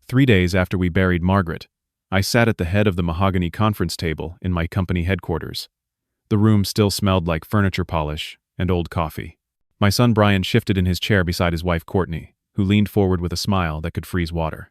3 days after we buried Margaret, I sat at the head of the mahogany conference table in my company headquarters. The room still smelled like furniture polish and old coffee. My son Brian shifted in his chair beside his wife Courtney, who leaned forward with a smile that could freeze water.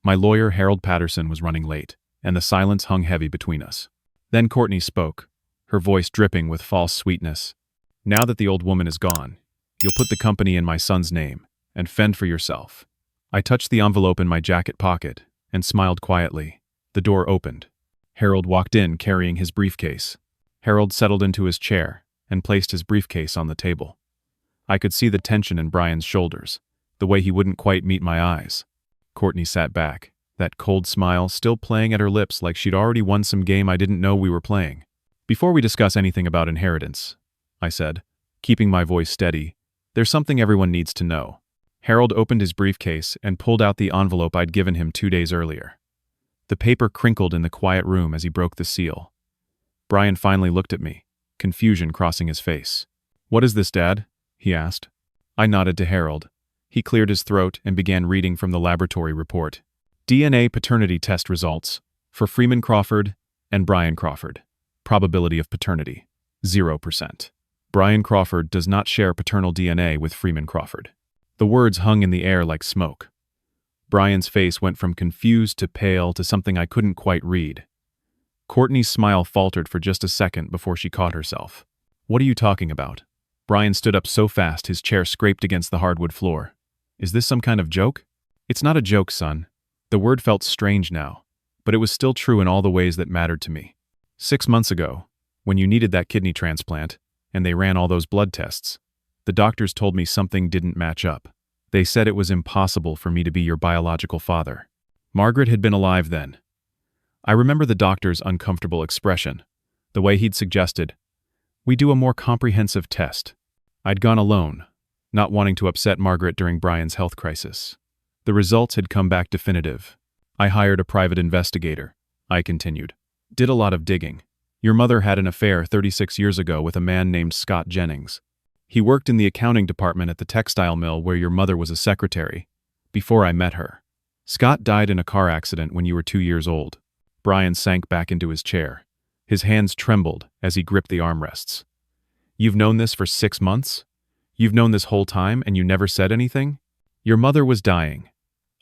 My lawyer Harold Patterson was running late, and the silence hung heavy between us. Then Courtney spoke, her voice dripping with false sweetness. "Now that the old woman is gone, you'll put the company in my son's name and fend for yourself." I touched the envelope in my jacket pocket and smiled quietly. The door opened. Harold walked in carrying his briefcase. Harold settled into his chair and placed his briefcase on the table. I could see the tension in Brian's shoulders, the way he wouldn't quite meet my eyes. Courtney sat back, that cold smile still playing at her lips like she'd already won some game I didn't know we were playing. "Before we discuss anything about inheritance," I said, keeping my voice steady, "there's something everyone needs to know." Harold opened his briefcase and pulled out the envelope I'd given him 2 days earlier. The paper crinkled in the quiet room as he broke the seal. Brian finally looked at me, confusion crossing his face. "What is this, Dad?" he asked. I nodded to Harold. He cleared his throat and began reading from the laboratory report. "DNA paternity test results for Freeman Crawford and Brian Crawford. Probability of paternity, 0%. Brian Crawford does not share paternal DNA with Freeman Crawford." The words hung in the air like smoke. Brian's face went from confused to pale to something I couldn't quite read. Courtney's smile faltered for just a second before she caught herself. "What are you talking about?" Brian stood up so fast his chair scraped against the hardwood floor. "Is this some kind of joke?" "It's not a joke, son." The word felt strange now, but it was still true in all the ways that mattered to me. 6 months ago, when you needed that kidney transplant, and they ran all those blood tests, the doctors told me something didn't match up. They said it was impossible for me to be your biological father. Margaret had been alive then. I remember the doctor's uncomfortable expression, the way he'd suggested, "We do a more comprehensive test." I'd gone alone, not wanting to upset Margaret during Brian's health crisis. The results had come back definitive. I hired a private investigator, I continued. Did a lot of digging. Your mother had an affair 36 years ago with a man named Scott Jennings. He worked in the accounting department at the textile mill where your mother was a secretary, before I met her. Scott died in a car accident when you were 2 years old. Brian sank back into his chair. His hands trembled as he gripped the armrests. "You've known this for 6 months? You've known this whole time and you never said anything?" Your mother was dying.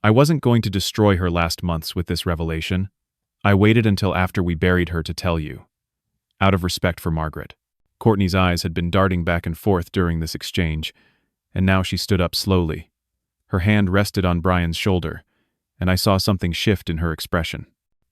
I wasn't going to destroy her last months with this revelation. I waited until after we buried her to tell you. Out of respect for Margaret. Courtney's eyes had been darting back and forth during this exchange, and now she stood up slowly. Her hand rested on Brian's shoulder, and I saw something shift in her expression.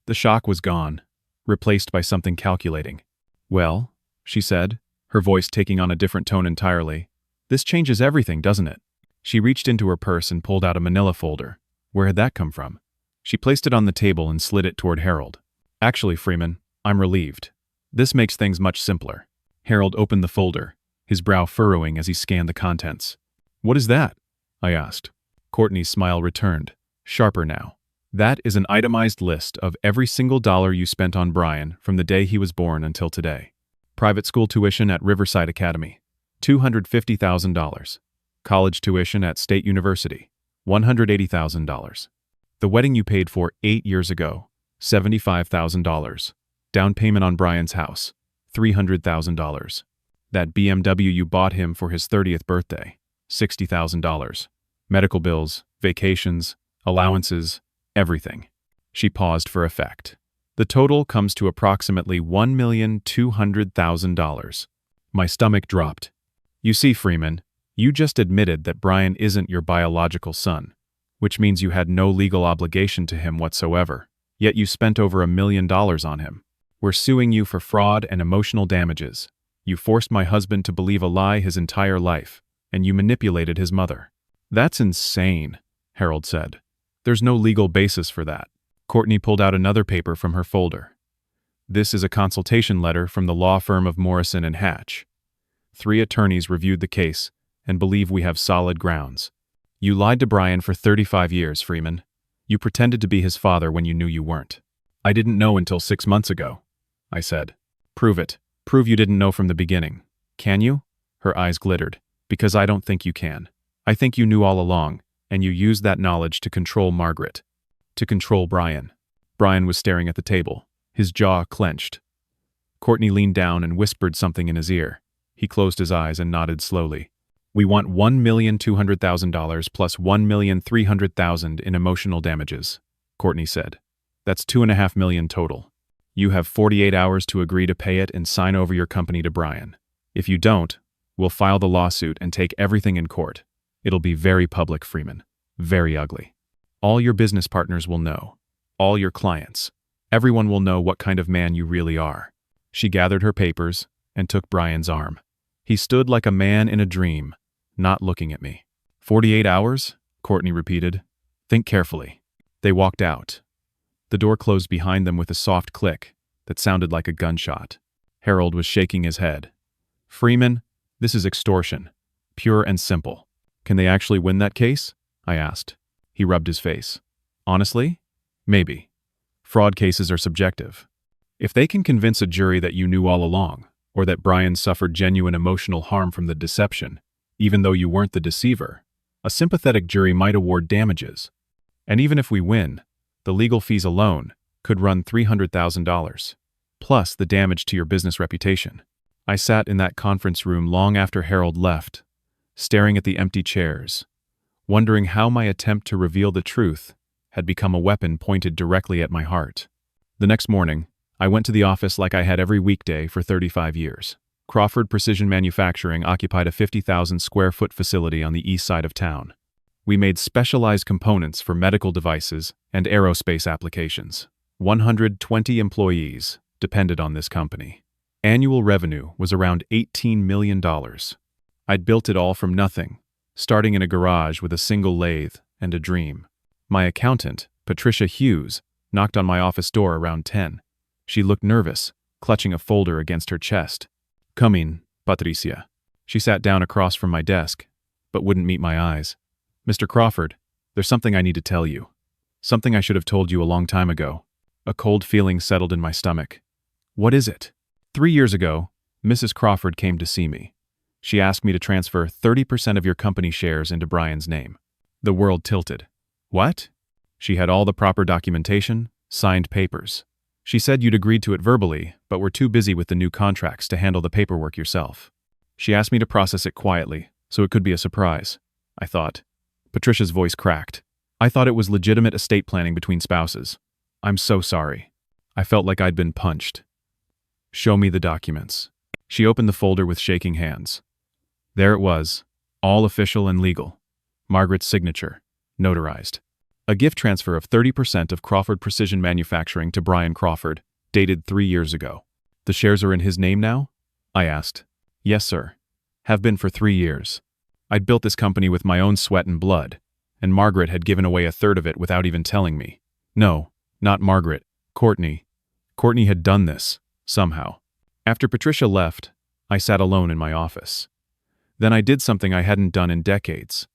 The shock was gone, replaced by something calculating. "Well," she said, her voice taking on a different tone entirely, "this changes everything, doesn't it?" She reached into her purse and pulled out a manila folder. Where had that come from? She placed it on the table and slid it toward Harold. "Actually, Freeman, I'm relieved. This makes things much simpler." Harold opened the folder, his brow furrowing as he scanned the contents. "What is that?" I asked. Courtney's smile returned, sharper now. "That is an itemized list of every single dollar you spent on Brian from the day he was born until today. Private school tuition at Riverside Academy, $250,000. College tuition at State University, $180,000. The wedding you paid for 8 years ago, $75,000. Down payment on Brian's house, $300,000. That BMW you bought him for his 30th birthday, $60,000. Medical bills, vacations, allowances, everything." She paused for effect. "The total comes to approximately $1,200,000. My stomach dropped. "You see, Freeman, you just admitted that Brian isn't your biological son, which means you had no legal obligation to him whatsoever, yet you spent over $1 million on him. We're suing you for fraud and emotional damages. You forced my husband to believe a lie his entire life, and you manipulated his mother." "That's insane," Harold said. "There's no legal basis for that." Courtney pulled out another paper from her folder. "This is a consultation letter from the law firm of Morrison and Hatch. 3 attorneys reviewed the case and believe we have solid grounds. You lied to Brian for 35 years, Freeman. You pretended to be his father when you knew you weren't." "I didn't know until 6 months ago," I said. "Prove it. Prove you didn't know from the beginning. Can you?" Her eyes glittered. "Because I don't think you can. I think you knew all along, and you used that knowledge to control Margaret." to control Brian. Brian was staring at the table, his jaw clenched. Courtney leaned down and whispered something in his ear. He closed his eyes and nodded slowly. "We want $1,200,000 plus $1,300,000 in emotional damages," Courtney said. "That's $2.5 million total. You have 48 hours to agree to pay it and sign over your company to Brian. If you don't, we'll file the lawsuit and take everything in court. It'll be very public, Freeman. Very ugly. All your business partners will know. All your clients. Everyone will know what kind of man you really are." She gathered her papers and took Brian's arm. He stood like a man in a dream, not looking at me. 48 hours? Courtney repeated. "Think carefully." They walked out. The door closed behind them with a soft click that sounded like a gunshot. Harold was shaking his head. "Freeman, this is extortion. Pure and simple." "Can they actually win that case?" I asked. He rubbed his face. "Honestly? Maybe. Fraud cases are subjective. If they can convince a jury that you knew all along, or that Brian suffered genuine emotional harm from the deception, even though you weren't the deceiver, a sympathetic jury might award damages. And even if we win, the legal fees alone could run $300,000, plus the damage to your business reputation." I sat in that conference room long after Harold left, staring at the empty chairs, wondering how my attempt to reveal the truth had become a weapon pointed directly at my heart. The next morning, I went to the office like I had every weekday for 35 years. Crawford Precision Manufacturing occupied a 50,000 square foot facility on the east side of town. We made specialized components for medical devices and aerospace applications. 120 employees depended on this company. Annual revenue was around $18 million. I'd built it all from nothing, starting in a garage with a single lathe and a dream. My accountant, Patricia Hughes, knocked on my office door around 10. She looked nervous, clutching a folder against her chest. "Come in, Patricia." She sat down across from my desk, but wouldn't meet my eyes. "Mr. Crawford, there's something I need to tell you. Something I should have told you a long time ago." A cold feeling settled in my stomach. "What is it?" 3 years ago, Mrs. Crawford came to see me. She asked me to transfer 30% of your company shares into Brian's name. The world tilted. "What?" She had all the proper documentation, signed papers. She said you'd agreed to it verbally, but were too busy with the new contracts to handle the paperwork yourself. She asked me to process it quietly, so it could be a surprise, I thought. Patricia's voice cracked. "I thought it was legitimate estate planning between spouses. I'm so sorry." I felt like I'd been punched. "Show me the documents." She opened the folder with shaking hands. There it was, all official and legal. Margaret's signature, notarized. A gift transfer of 30% of Crawford Precision Manufacturing to Brian Crawford, dated 3 years ago. "The shares are in his name now?" I asked. "Yes, sir. Have been for 3 years. I'd built this company with my own sweat and blood, and Margaret had given away a third of it without even telling me. No, not Margaret. Courtney. Courtney had done this, somehow. After Patricia left, I sat alone in my office. Then I did something I hadn't done in decades.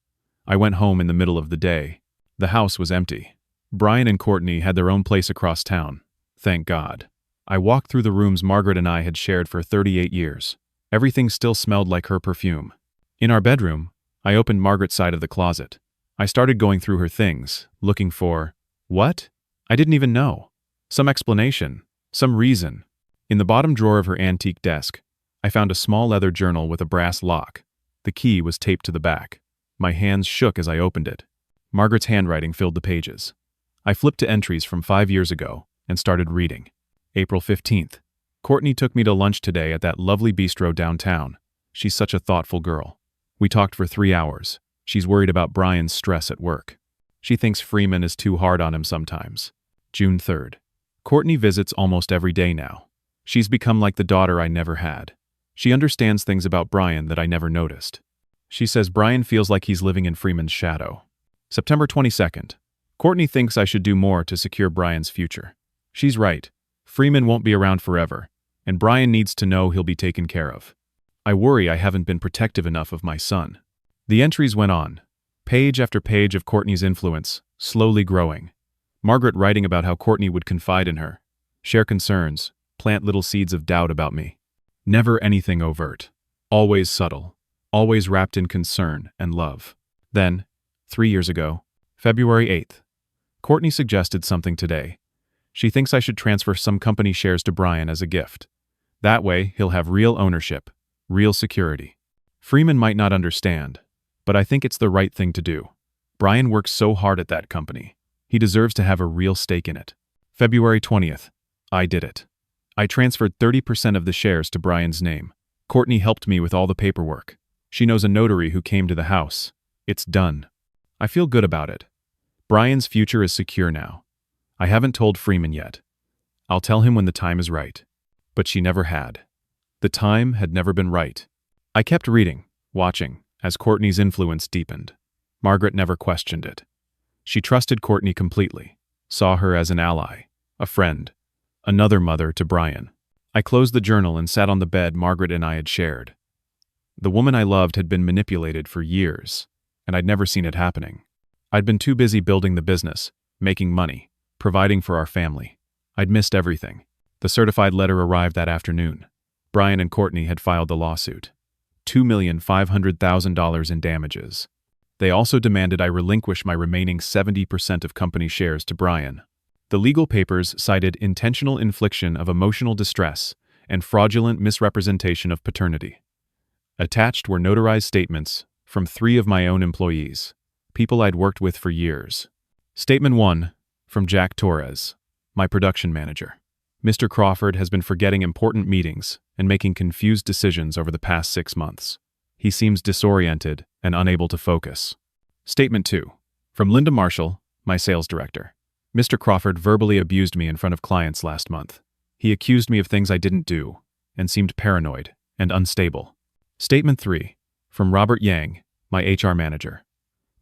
I went home in the middle of the day. The house was empty. Brian and Courtney had their own place across town. Thank God. I walked through the rooms Margaret and I had shared for 38 years. Everything still smelled like her perfume. In our bedroom, I opened Margaret's side of the closet. I started going through her things, looking for, what? I didn't even know. Some explanation, some reason. In the bottom drawer of her antique desk, I found a small leather journal with a brass lock. The key was taped to the back. My hands shook as I opened it. Margaret's handwriting filled the pages. I flipped to entries from 5 years ago and started reading. April 15th. Courtney took me to lunch today at that lovely bistro downtown. She's such a thoughtful girl. We talked for 3 hours. She's worried about Brian's stress at work. She thinks Freeman is too hard on him sometimes. June 3rd. Courtney visits almost every day now. She's become like the daughter I never had. She understands things about Brian that I never noticed. She says Brian feels like he's living in Freeman's shadow. September 22nd. Courtney thinks I should do more to secure Brian's future. She's right. Freeman won't be around forever, and Brian needs to know he'll be taken care of. I worry I haven't been protective enough of my son. The entries went on. Page after page of Courtney's influence, slowly growing. Margaret writing about how Courtney would confide in her, share concerns, plant little seeds of doubt about me. Never anything overt. Always subtle. Always wrapped in concern and love. Then, 3 years ago, February 8th, Courtney suggested something today. She thinks I should transfer some company shares to Brian as a gift. That way, he'll have real ownership, real security. Freeman might not understand, but I think it's the right thing to do. Brian works so hard at that company. He deserves to have a real stake in it. February 20th. I did it. I transferred 30% of the shares to Brian's name. Courtney helped me with all the paperwork. She knows a notary who came to the house. It's done. I feel good about it. Brian's future is secure now. I haven't told Freeman yet. I'll tell him when the time is right. But she never had. The time had never been right. I kept reading, watching, as Courtney's influence deepened. Margaret never questioned it. She trusted Courtney completely, saw her as an ally, a friend, another mother to Brian. I closed the journal and sat on the bed Margaret and I had shared. The woman I loved had been manipulated for years, and I'd never seen it happening. I'd been too busy building the business, making money, providing for our family. I'd missed everything. The certified letter arrived that afternoon. Brian and Courtney had filed the lawsuit. $2,500,000 in damages. They also demanded I relinquish my remaining 70% of company shares to Brian. The legal papers cited intentional infliction of emotional distress and fraudulent misrepresentation of paternity. Attached were notarized statements from 3 of my own employees, people I'd worked with for years. Statement 1, from Jack Torres, my production manager. Mr. Crawford has been forgetting important meetings and making confused decisions over the past 6 months. He seems disoriented and unable to focus. Statement 2, from Linda Marshall, my sales director. Mr. Crawford verbally abused me in front of clients last month. He accused me of things I didn't do and seemed paranoid and unstable. Statement 3, from Robert Yang, my HR manager.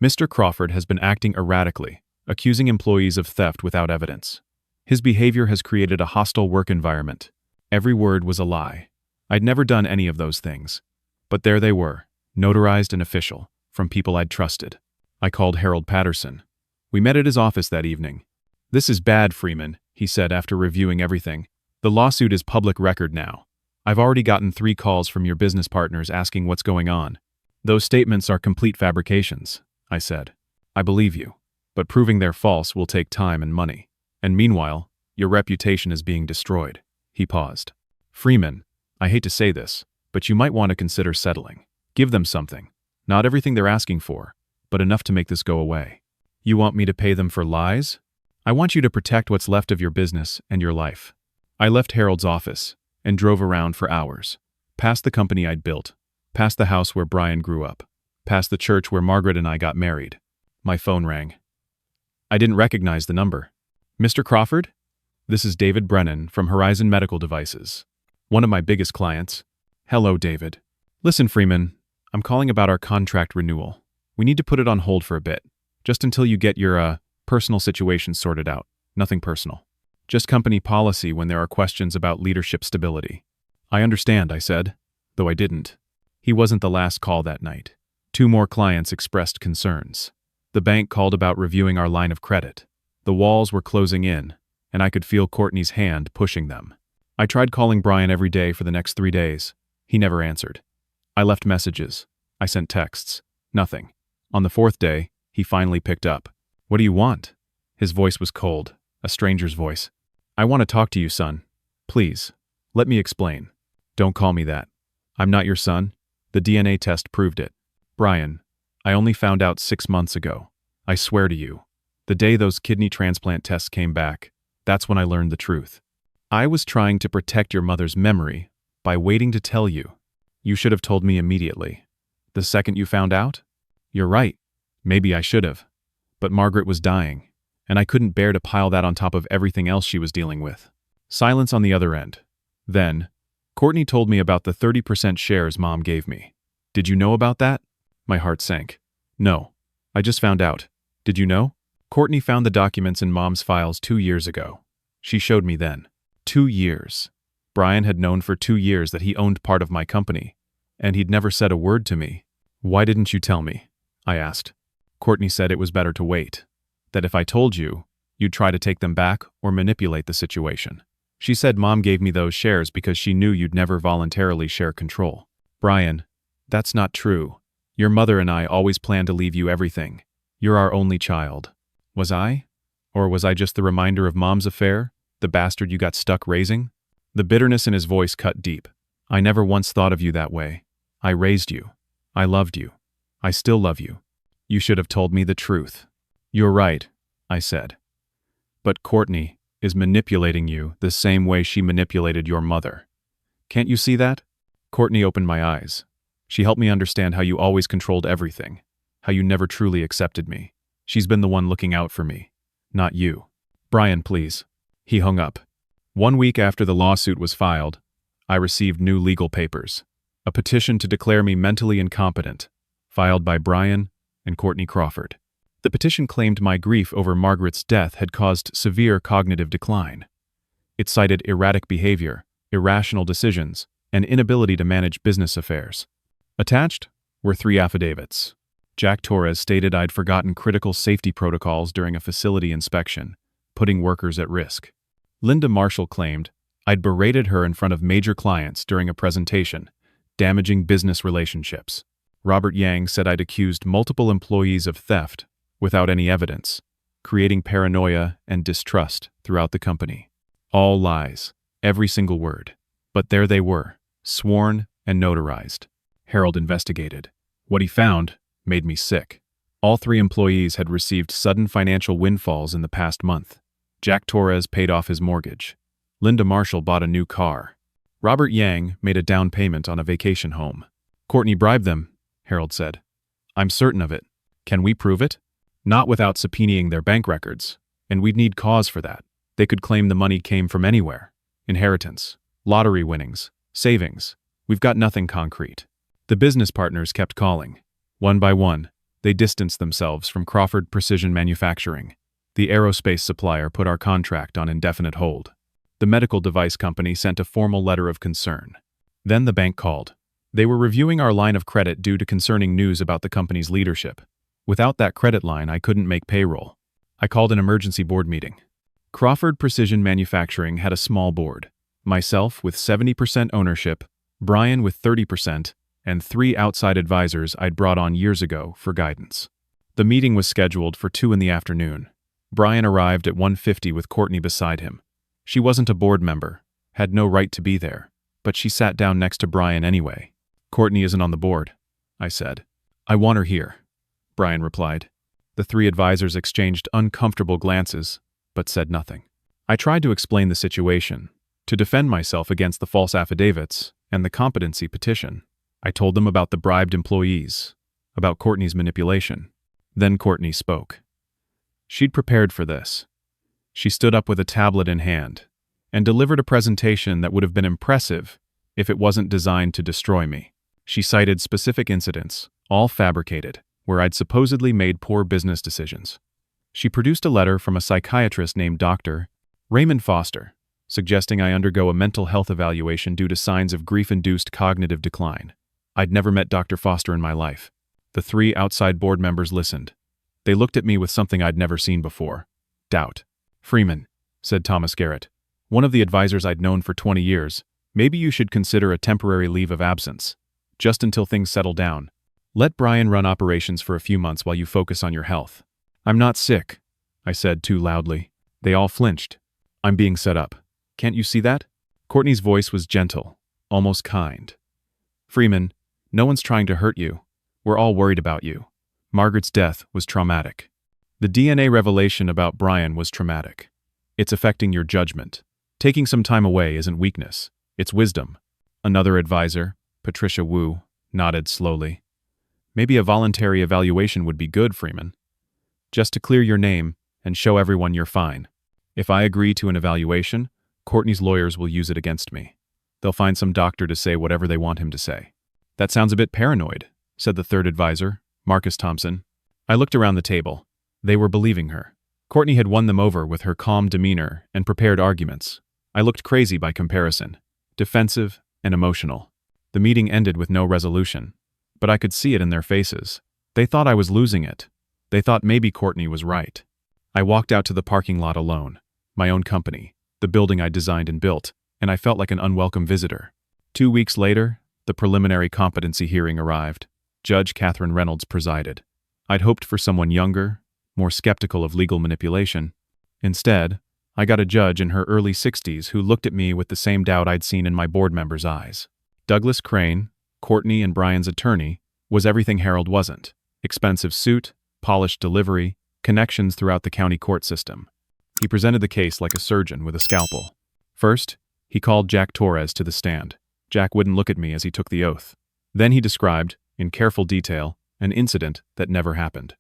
Mr. Crawford has been acting erratically, accusing employees of theft without evidence. His behavior has created a hostile work environment. Every word was a lie. I'd never done any of those things. But there they were, notarized and official, from people I'd trusted. I called Harold Patterson. We met at his office that evening. "This is bad, Freeman," he said after reviewing everything. "The lawsuit is public record now. I've already gotten 3 calls from your business partners asking what's going on. Those statements are complete fabrications," I said. "I believe you, but proving they're false will take time and money. And meanwhile, your reputation is being destroyed." He paused. "Freeman, I hate to say this, but you might want to consider settling. Give them something. Not everything they're asking for, but enough to make this go away." "You want me to pay them for lies?" "I want you to protect what's left of your business and your life." I left Harold's office and drove around for hours, past the company I'd built, past the house where Brian grew up, past the church where Margaret and I got married. My phone rang. I didn't recognize the number. "Mr. Crawford? This is David Brennan from Horizon Medical Devices, one of my biggest clients." "Hello, David. Listen, Freeman, I'm calling about our contract renewal. We need to put it on hold for a bit, just until you get your, personal situation sorted out. Nothing personal. Just company policy when there are questions about leadership stability." "I understand," I said, though I didn't. He wasn't the last call that night. 2 more clients expressed concerns. The bank called about reviewing our line of credit. The walls were closing in, and I could feel Courtney's hand pushing them. I tried calling Brian every day for the next 3 days. He never answered. I left messages. I sent texts. Nothing. On the 4th day, he finally picked up. "What do you want?" His voice was cold, a stranger's voice. "I want to talk to you, son. Please, let me explain." "Don't call me that. I'm not your son. The DNA test proved it." "Brian, I only found out 6 months ago. I swear to you. The day those kidney transplant tests came back, that's when I learned the truth. I was trying to protect your mother's memory by waiting to tell you. You should have told me immediately. The second you found out? You're right. Maybe I should have. But Margaret was dying, and I couldn't bear to pile that on top of everything else she was dealing with." Silence on the other end. Then, Courtney told me about the 30% shares Mom gave me. "Did you know about that?" My heart sank. "No. I just found out. Did you know?" Courtney found the documents in Mom's files 2 years ago. She showed me then. 2 years. Brian had known for 2 years that he owned part of my company, and he'd never said a word to me. "Why didn't you tell me?" I asked. Courtney said it was better to wait. That if I told you, you'd try to take them back or manipulate the situation. She said Mom gave me those shares because she knew you'd never voluntarily share control. "Brian, that's not true. Your mother and I always planned to leave you everything. You're our only child." "Was I?" Or was I just the reminder of Mom's affair, the bastard you got stuck raising? The bitterness in his voice cut deep. I never once thought of you that way. I raised you. I loved you. I still love you. You should have told me the truth. You're right, I said. But Courtney is manipulating you the same way she manipulated your mother. Can't you see that? Courtney opened my eyes. She helped me understand how you always controlled everything, how you never truly accepted me. She's been the one looking out for me, not you. Brian, please. He hung up. 1 week after the lawsuit was filed, I received new legal papers. A petition to declare me mentally incompetent, filed by Brian and Courtney Crawford. The petition claimed my grief over Margaret's death had caused severe cognitive decline. It cited erratic behavior, irrational decisions, and inability to manage business affairs. Attached were 3 affidavits. Jack Torres stated I'd forgotten critical safety protocols during a facility inspection, putting workers at risk. Linda Marshall claimed I'd berated her in front of major clients during a presentation, damaging business relationships. Robert Yang said I'd accused multiple employees of theft without any evidence, creating paranoia and distrust throughout the company. All lies, every single word. But there they were, sworn and notarized. Harold investigated. What he found made me sick. All 3 employees had received sudden financial windfalls in the past month. Jack Torres paid off his mortgage. Linda Marshall bought a new car. Robert Yang made a down payment on a vacation home. Courtney bribed them, Harold said. I'm certain of it. Can we prove it? Not without subpoenaing their bank records, and we'd need cause for that. They could claim the money came from anywhere. Inheritance, lottery winnings, savings. We've got nothing concrete. The business partners kept calling. One by one, they distanced themselves from Crawford Precision Manufacturing. The aerospace supplier put our contract on indefinite hold. The medical device company sent a formal letter of concern. Then the bank called. They were reviewing our line of credit due to concerning news about the company's leadership. Without that credit line, I couldn't make payroll. I called an emergency board meeting. Crawford Precision Manufacturing had a small board. Myself with 70% ownership, Brian with 30%, and 3 outside advisors I'd brought on years ago for guidance. The meeting was scheduled for 2 in the afternoon. Brian arrived at 1:50 with Courtney beside him. She wasn't a board member, had no right to be there, but she sat down next to Brian anyway. Courtney isn't on the board, I said. I want her here, Brian replied. The 3 advisors exchanged uncomfortable glances, but said nothing. I tried to explain the situation, to defend myself against the false affidavits and the competency petition. I told them about the bribed employees, about Courtney's manipulation. Then Courtney spoke. She'd prepared for this. She stood up with a tablet in hand and delivered a presentation that would have been impressive if it wasn't designed to destroy me. She cited specific incidents, all fabricated, where I'd supposedly made poor business decisions. She produced a letter from a psychiatrist named Dr. Raymond Foster, suggesting I undergo a mental health evaluation due to signs of grief-induced cognitive decline. I'd never met Dr. Foster in my life. The 3 outside board members listened. They looked at me with something I'd never seen before. Doubt. Freeman, said Thomas Garrett, one of the advisors I'd known for 20 years, maybe you should consider a temporary leave of absence, just until things settle down. Let Brian run operations for a few months while you focus on your health. I'm not sick, I said too loudly. They all flinched. I'm being set up. Can't you see that? Courtney's voice was gentle, almost kind. Freeman, no one's trying to hurt you. We're all worried about you. Margaret's death was traumatic. The DNA revelation about Brian was traumatic. It's affecting your judgment. Taking some time away isn't weakness, it's wisdom. Another advisor, Patricia Wu, nodded slowly. Maybe a voluntary evaluation would be good, Freeman. Just to clear your name and show everyone you're fine. If I agree to an evaluation, Courtney's lawyers will use it against me. They'll find some doctor to say whatever they want him to say. That sounds a bit paranoid, said the 3rd advisor, Marcus Thompson. I looked around the table. They were believing her. Courtney had won them over with her calm demeanor and prepared arguments. I looked crazy by comparison, defensive and emotional. The meeting ended with no resolution, but I could see it in their faces. They thought I was losing it. They thought maybe Courtney was right. I walked out to the parking lot alone, my own company, the building I designed and built, and I felt like an unwelcome visitor. 2 weeks later, the preliminary competency hearing arrived. Judge Catherine Reynolds presided. I'd hoped for someone younger, more skeptical of legal manipulation. Instead, I got a judge in her early 60s who looked at me with the same doubt I'd seen in my board members' eyes. Douglas Crane, Courtney and Brian's attorney, was everything Harold wasn't. Expensive suit, polished delivery, connections throughout the county court system. He presented the case like a surgeon with a scalpel. First, he called Jack Torres to the stand. Jack wouldn't look at me as he took the oath. Then he described, in careful detail, an incident that never happened.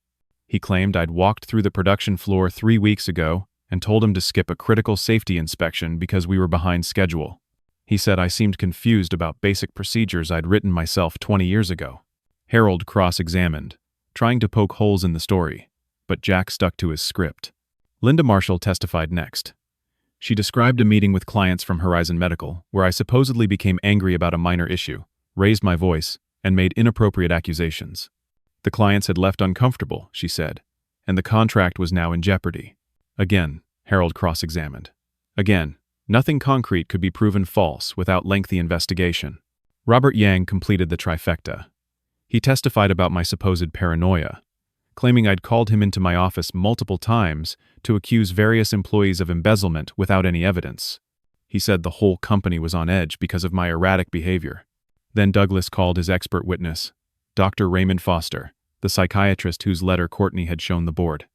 He claimed I'd walked through the production floor 3 weeks ago and told him to skip a critical safety inspection because we were behind schedule. He said I seemed confused about basic procedures I'd written myself 20 years ago. Harold cross-examined, trying to poke holes in the story, but Jack stuck to his script. Linda Marshall testified next. She described a meeting with clients from Horizon Medical, where I supposedly became angry about a minor issue, raised my voice, and made inappropriate accusations. The clients had left uncomfortable, she said, and the contract was now in jeopardy. Again, Harold cross-examined. Again, nothing concrete could be proven false without lengthy investigation. Robert Yang completed the trifecta. He testified about my supposed paranoia, claiming I'd called him into my office multiple times to accuse various employees of embezzlement without any evidence. He said the whole company was on edge because of my erratic behavior. Then Douglas called his expert witness, Dr. Raymond Foster, the psychiatrist whose letter Courtney had shown the board.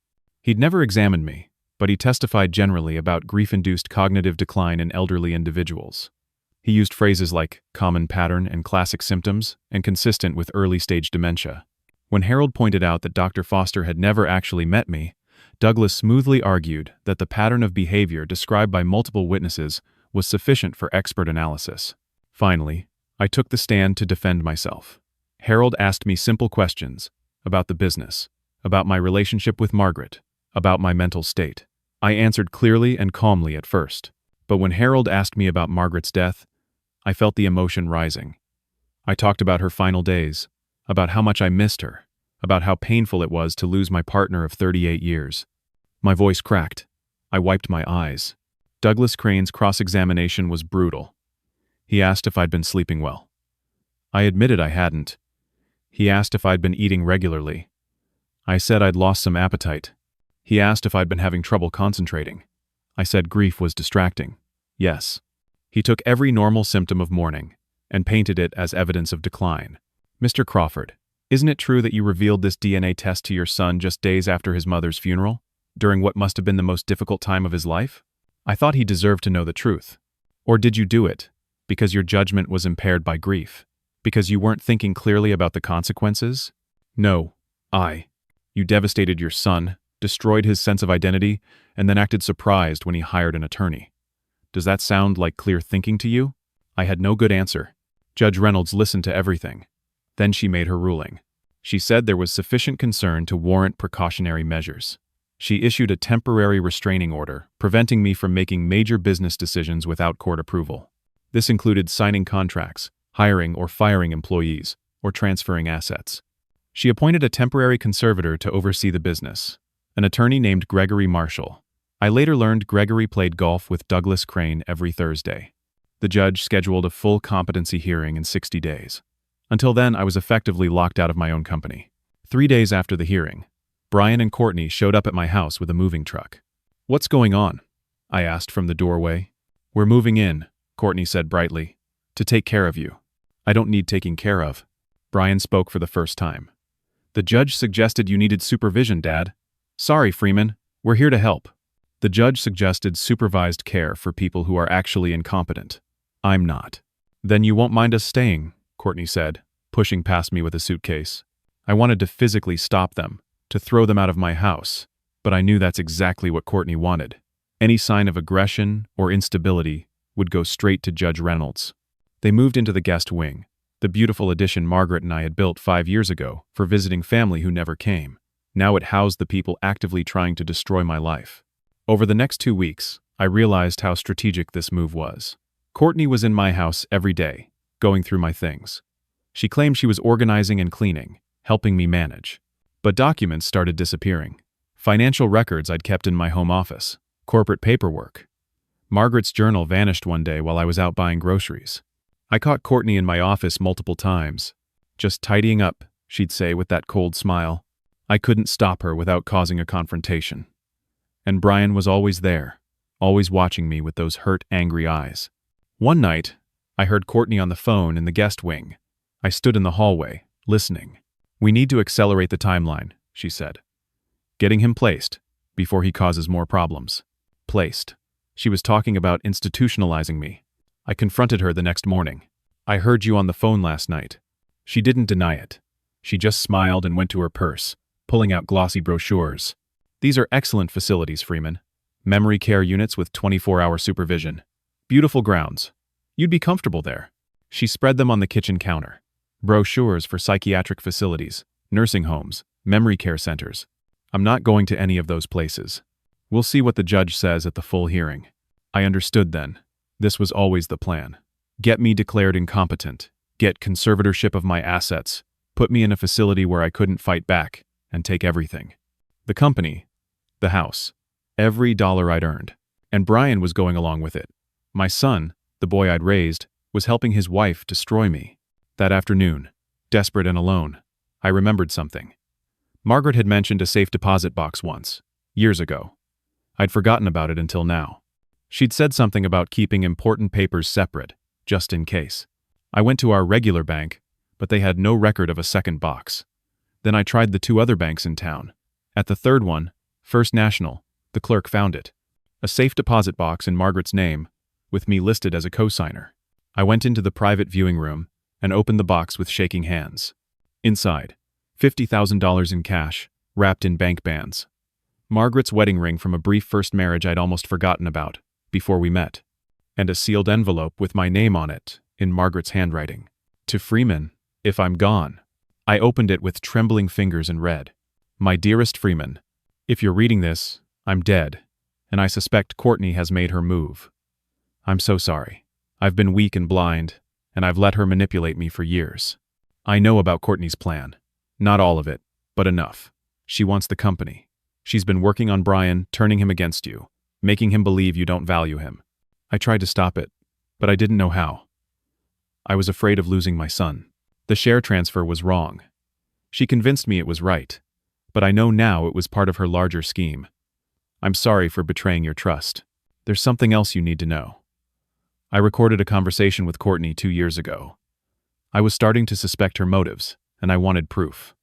He'd never examined me, but he testified generally about grief-induced cognitive decline in elderly individuals. He used phrases like common pattern and classic symptoms and consistent with early-stage dementia. When Harold pointed out that Dr. Foster had never actually met me, Douglas smoothly argued that the pattern of behavior described by multiple witnesses was sufficient for expert analysis. Finally, I took the stand to defend myself. Harold asked me simple questions about the business, about my relationship with Margaret, about my mental state. I answered clearly and calmly at first, but when Harold asked me about Margaret's death, I felt the emotion rising. I talked about her final days, about how much I missed her, about how painful it was to lose my partner of 38 years. My voice cracked. I wiped my eyes. Douglas Crane's cross-examination was brutal. He asked if I'd been sleeping well. I admitted I hadn't. He asked if I'd been eating regularly. I said I'd lost some appetite. He asked if I'd been having trouble concentrating. I said grief was distracting. Yes. He took every normal symptom of mourning and painted it as evidence of decline. Mr. Crawford, isn't it true that you revealed this DNA test to your son just days after his mother's funeral, during what must have been the most difficult time of his life? I thought he deserved to know the truth. Or did you do it because your judgment was impaired by grief? Because you weren't thinking clearly about the consequences? No, You devastated your son, destroyed his sense of identity, and then acted surprised when he hired an attorney. Does that sound like clear thinking to you? I had no good answer. Judge Reynolds listened to everything. Then she made her ruling. She said there was sufficient concern to warrant precautionary measures. She issued a temporary restraining order, preventing me from making major business decisions without court approval. This included signing contracts, hiring or firing employees, or transferring assets. She appointed a temporary conservator to oversee the business, an attorney named Gregory Marshall. I later learned Gregory played golf with Douglas Crane every Thursday. The judge scheduled a full competency hearing in 60 days. Until then, I was effectively locked out of my own company. 3 days after the hearing, Brian and Courtney showed up at my house with a moving truck. "What's going on?" I asked from the doorway. "We're moving in," Courtney said brightly, "to take care of you." "I don't need taking care of." Brian spoke for the first time. "The judge suggested you needed supervision, Dad." "Sorry, Freeman. We're here to help." The judge suggested supervised care for people who are actually incompetent. I'm not. "Then you won't mind us staying," Courtney said, pushing past me with a suitcase. I wanted to physically stop them, to throw them out of my house, but I knew that's exactly what Courtney wanted. Any sign of aggression or instability would go straight to Judge Reynolds. They moved into the guest wing, the beautiful addition Margaret and I had built 5 years ago for visiting family who never came. Now it housed the people actively trying to destroy my life. Over the next 2 weeks, I realized how strategic this move was. Courtney was in my house every day, going through my things. She claimed she was organizing and cleaning, helping me manage. But documents started disappearing. Financial records I'd kept in my home office, corporate paperwork. Margaret's journal vanished one day while I was out buying groceries. I caught Courtney in my office multiple times. "Just tidying up," she'd say with that cold smile. I couldn't stop her without causing a confrontation. And Brian was always there, always watching me with those hurt, angry eyes. One night, I heard Courtney on the phone in the guest wing. I stood in the hallway, listening. "We need to accelerate the timeline," she said. "Getting him placed, before he causes more problems." Placed. She was talking about institutionalizing me. I confronted her the next morning. "I heard you on the phone last night." She didn't deny it. She just smiled and went to her purse, pulling out glossy brochures. "These are excellent facilities, Freeman. Memory care units with 24-hour supervision. Beautiful grounds. You'd be comfortable there." She spread them on the kitchen counter. Brochures for psychiatric facilities, nursing homes, memory care centers. "I'm not going to any of those places. We'll see what the judge says at the full hearing." I understood then. This was always the plan. Get me declared incompetent, get conservatorship of my assets, put me in a facility where I couldn't fight back, and take everything. The company, the house, every dollar I'd earned. And Brian was going along with it. My son, the boy I'd raised, was helping his wife destroy me. That afternoon, desperate and alone, I remembered something. Margaret had mentioned a safe deposit box once, years ago. I'd forgotten about it until now. She'd said something about keeping important papers separate, just in case. I went to our regular bank, but they had no record of a second box. Then I tried the 2 other banks in town. At the third one, First National, the clerk found it. A safe deposit box in Margaret's name, with me listed as a co-signer. I went into the private viewing room and opened the box with shaking hands. Inside, $50,000 in cash, wrapped in bank bands. Margaret's wedding ring from a brief first marriage I'd almost forgotten about, before we met. And a sealed envelope with my name on it, in Margaret's handwriting. "To Freeman, if I'm gone." I opened it with trembling fingers and read, "My dearest Freeman, if you're reading this, I'm dead, and I suspect Courtney has made her move. I'm so sorry. I've been weak and blind, and I've let her manipulate me for years. I know about Courtney's plan. Not all of it, but enough. She wants the company. She's been working on Brian, turning him against you, making him believe you don't value him. I tried to stop it, but I didn't know how. I was afraid of losing my son. The share transfer was wrong. She convinced me it was right, but I know now it was part of her larger scheme. I'm sorry for betraying your trust. There's something else you need to know. I recorded a conversation with Courtney 2 years ago. I was starting to suspect her motives, and I wanted proof.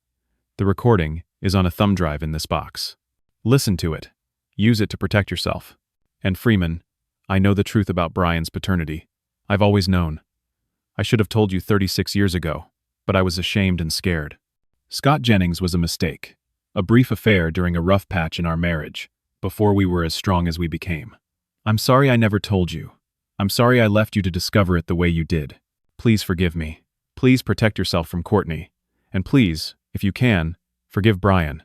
The recording is on a thumb drive in this box. Listen to it. Use it to protect yourself. And Freeman, I know the truth about Brian's paternity. I've always known. I should have told you 36 years ago, but I was ashamed and scared. Scott Jennings was a mistake. A brief affair during a rough patch in our marriage, before we were as strong as we became. I'm sorry I never told you. I'm sorry I left you to discover it the way you did. Please forgive me. Please protect yourself from Courtney. And please, if you can, forgive Brian.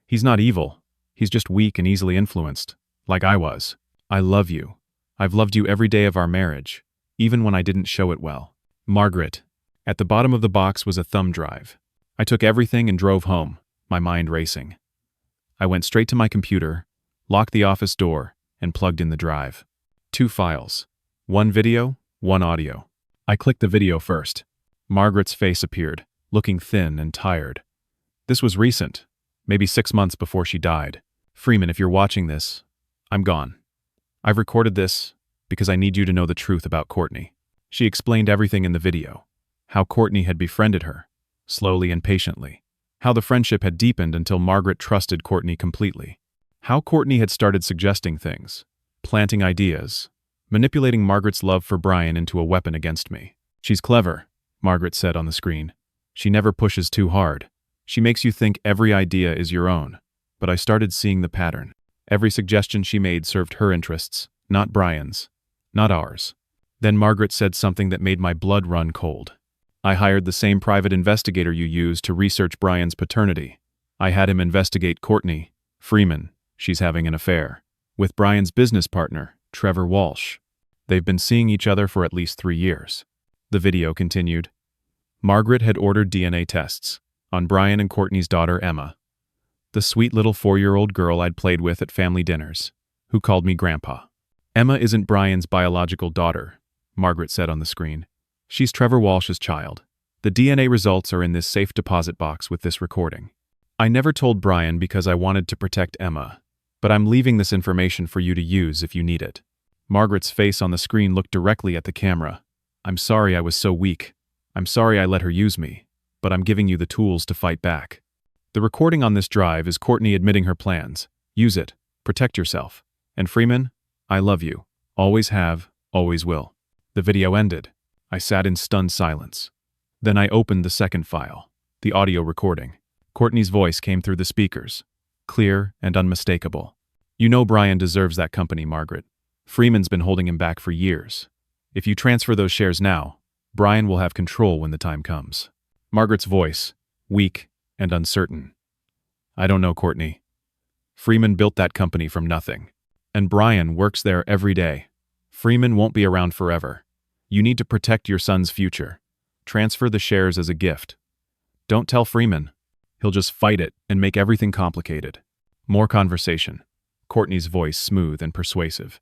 He's not evil. He's just weak and easily influenced, like I was. I love you. I've loved you every day of our marriage, even when I didn't show it well. Margaret. At the bottom of the box was a thumb drive. I took everything and drove home, my mind racing. I went straight to my computer, locked the office door, and plugged in the drive. 2 files. 1 video, 1 audio. I clicked the video first. Margaret's face appeared, looking thin and tired. This was recent, maybe 6 months before she died. Freeman, if you're watching this, I'm gone. I've recorded this because I need you to know the truth about Courtney. She explained everything in the video. How Courtney had befriended her, slowly and patiently. How the friendship had deepened until Margaret trusted Courtney completely. How Courtney had started suggesting things, planting ideas, manipulating Margaret's love for Brian into a weapon against me. She's clever, Margaret said on the screen. She never pushes too hard. She makes you think every idea is your own. But I started seeing the pattern. Every suggestion she made served her interests, not Brian's, not ours. Then Margaret said something that made my blood run cold. I hired the same private investigator you used to research Brian's paternity. I had him investigate Courtney, Freeman, she's having an affair, with Brian's business partner, Trevor Walsh. They've been seeing each other for at least 3 years. The video continued. Margaret had ordered DNA tests on Brian and Courtney's daughter, Emma, the sweet little 4-year-old girl I'd played with at family dinners, who called me Grandpa. Emma isn't Brian's biological daughter, Margaret said on the screen. She's Trevor Walsh's child. The DNA results are in this safe deposit box with this recording. I never told Brian because I wanted to protect Emma. But I'm leaving this information for you to use if you need it. Margaret's face on the screen looked directly at the camera. I'm sorry I was so weak. I'm sorry I let her use me. But I'm giving you the tools to fight back. The recording on this drive is Courtney admitting her plans. Use it. Protect yourself. And Freeman, I love you. Always have, always will. The video ended. I sat in stunned silence. Then I opened the second file, the audio recording. Courtney's voice came through the speakers, clear and unmistakable. You know Brian deserves that company, Margaret. Freeman's been holding him back for years. If you transfer those shares now, Brian will have control when the time comes. Margaret's voice, weak and uncertain. I don't know, Courtney. Freeman built that company from nothing. And Brian works there every day. Freeman won't be around forever. You need to protect your son's future. Transfer the shares as a gift. Don't tell Freeman. He'll just fight it and make everything complicated. More conversation. Courtney's voice smooth and persuasive.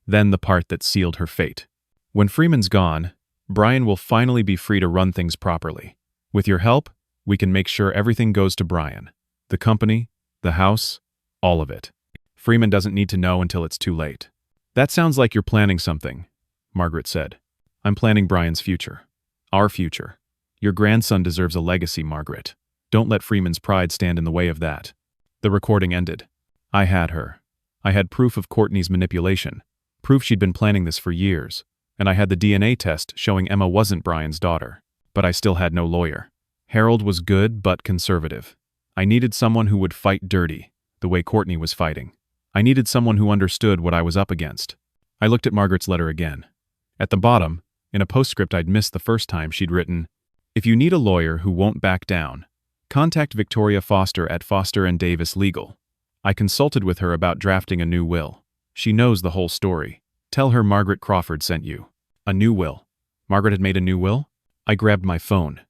Then the part that sealed her fate. When Freeman's gone, Brian will finally be free to run things properly. With your help, we can make sure everything goes to Brian. The company, the house, all of it. Freeman doesn't need to know until it's too late. That sounds like you're planning something, Margaret said. I'm planning Brian's future. Our future. Your grandson deserves a legacy, Margaret. Don't let Freeman's pride stand in the way of that. The recording ended. I had her. I had proof of Courtney's manipulation, proof she'd been planning this for years, and I had the DNA test showing Emma wasn't Brian's daughter. But I still had no lawyer. Harold was good but conservative. I needed someone who would fight dirty, the way Courtney was fighting. I needed someone who understood what I was up against. I looked at Margaret's letter again. At the bottom, in a postscript I'd missed the first time, she'd written, "If you need a lawyer who won't back down, contact Victoria Foster at Foster & Davis Legal. I consulted with her about drafting a new will. She knows the whole story. Tell her Margaret Crawford sent you." A new will. Margaret had made a new will? I grabbed my phone.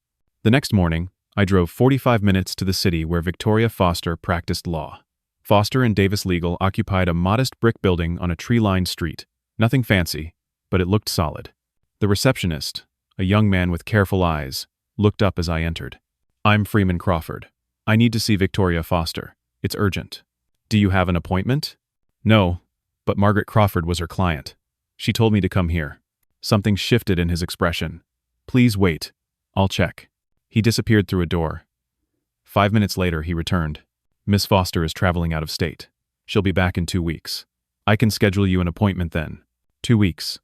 The next morning, I drove 45 minutes to the city where Victoria Foster practiced law. Foster & Davis Legal occupied a modest brick building on a tree-lined street. Nothing fancy, but it looked solid. The receptionist, a young man with careful eyes, looked up as I entered. "I'm Freeman Crawford. I need to see Victoria Foster. It's urgent." "Do you have an appointment?" "No, but Margaret Crawford was her client. She told me to come here." Something shifted in his expression. "Please wait. I'll check." He disappeared through a door. 5 minutes later, he returned. "Miss Foster is traveling out of state. She'll be back in 2 weeks. I can schedule you an appointment then." 2 weeks.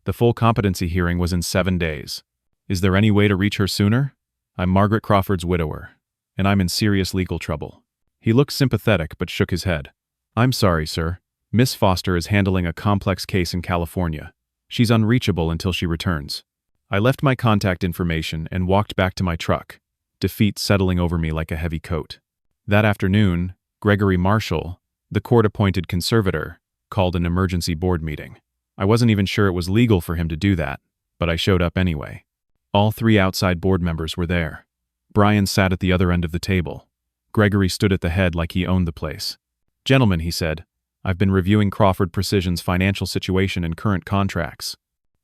The full competency hearing was in 7 days. Is there any way to reach her sooner? I'm Margaret Crawford's widower, and I'm in serious legal trouble. He looked sympathetic but shook his head. "I'm sorry, sir. Miss Foster is handling a complex case in California. She's unreachable until she returns." I left my contact information and walked back to my truck, defeat settling over me like a heavy coat. That afternoon, Gregory Marshall, the court-appointed conservator, called an emergency board meeting. I wasn't even sure it was legal for him to do that, but I showed up anyway. All 3 outside board members were there. Brian sat at the other end of the table. Gregory stood at the head like he owned the place. "Gentlemen," he said, "I've been reviewing Crawford Precision's financial situation and current contracts.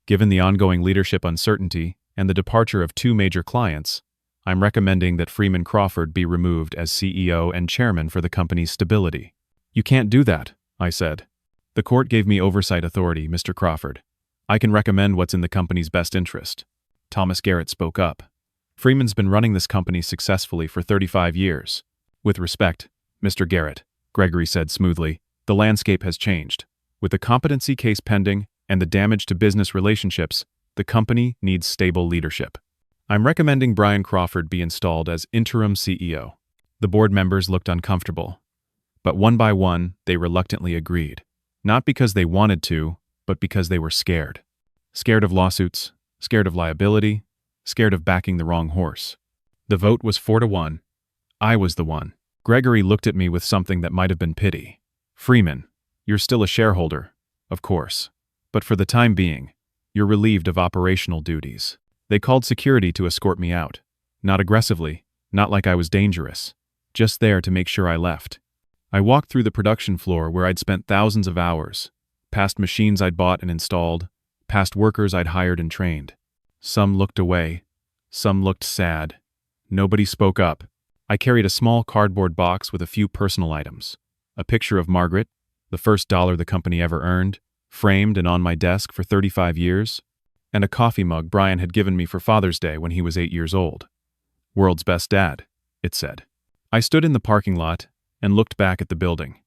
Given the ongoing leadership uncertainty and the departure of 2 major clients, I'm recommending that Freeman Crawford be removed as CEO and chairman for the company's stability." "You can't do that," I said. "The court gave me oversight authority, Mr. Crawford. I can recommend what's in the company's best interest." Thomas Garrett spoke up. "Freeman's been running this company successfully for 35 years. With respect, Mr. Garrett," Gregory said smoothly, "the landscape has changed. With the competency case pending and the damage to business relationships, the company needs stable leadership. I'm recommending Brian Crawford be installed as interim CEO." The board members looked uncomfortable, but one by one, they reluctantly agreed. Not because they wanted to, but because they were scared. Scared of lawsuits, scared of liability, scared of backing the wrong horse. The vote was 4-1. I was the one. Gregory looked at me with something that might have been pity. "Freeman, you're still a shareholder, of course. But for the time being, you're relieved of operational duties." They called security to escort me out. Not aggressively, not like I was dangerous. Just there to make sure I left. I walked through the production floor where I'd spent thousands of hours, past machines I'd bought and installed, past workers I'd hired and trained. Some looked away. Some looked sad. Nobody spoke up. I carried a small cardboard box with a few personal items. A picture of Margaret, the first dollar the company ever earned, framed and on my desk for 35 years, and a coffee mug Brian had given me for Father's Day when he was 8 years old. "World's best dad," it said. I stood in the parking lot and looked back at the building.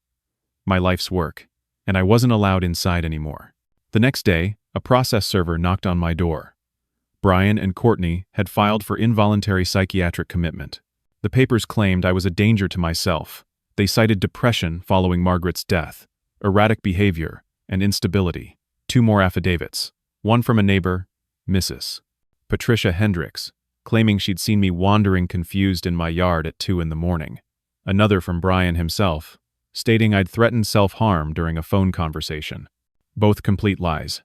My life's work, and I wasn't allowed inside anymore. The next day, a process server knocked on my door. Brian and Courtney had filed for involuntary psychiatric commitment. The papers claimed I was a danger to myself. They cited depression following Margaret's death, erratic behavior, and instability. 2 more affidavits, one from a neighbor, Mrs. Patricia Hendricks, claiming she'd seen me wandering confused in my yard at 2 in the morning. Another from Brian himself, stating I'd threatened self-harm during a phone conversation. Both complete lies.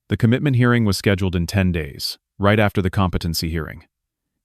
The commitment hearing was scheduled in 10 days, right after the competency hearing.